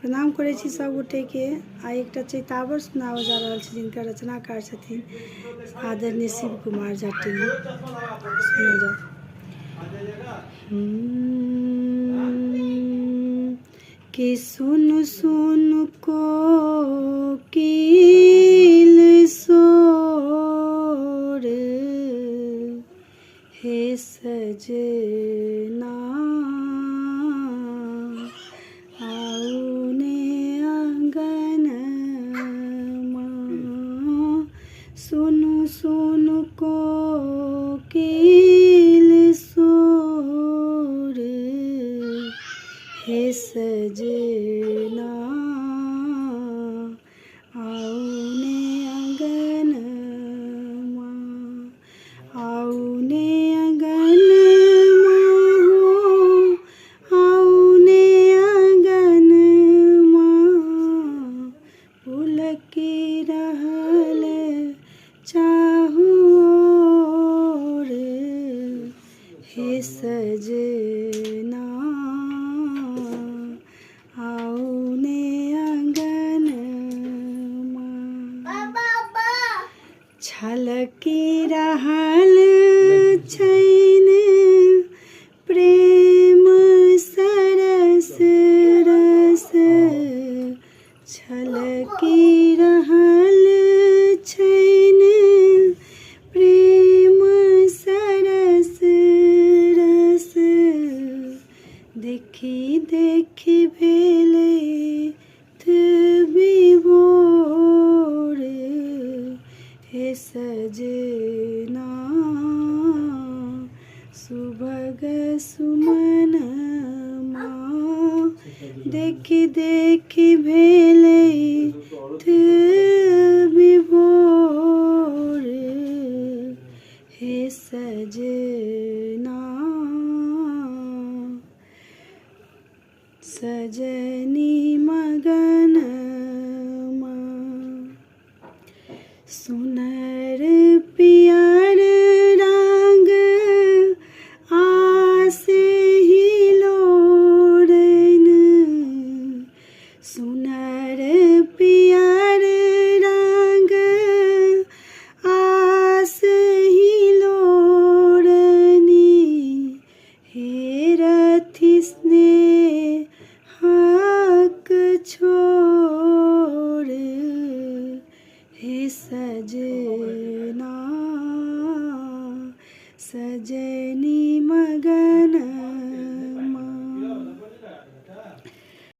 प्रणाम करै छी सब गोटेके। आइ एकटा चैतावर सुनाबऽ जा रहल छै जिनकर रचनाकार छथिन आदरणीय शिव कुमार जटिन। सुनल जाओ। कि सुन सुन कोकिल सोर हे सजना सुनु सुनु कोकिल सोर हे सजना आउने अंगनमा आउने अंगनमा हो आउने अंगनमा पुलकी रहल चाहूर हे सजना आउने अंगनमा छलकी रहल छैन प्रेम सरस रस छलकी रहल छैन प्रेम सरस रस देखी देखी भेले विभोर हे सजना सुभग सुमनमा देखी देखी भेले विभोर हे सजना सजनी मगनमा सुनर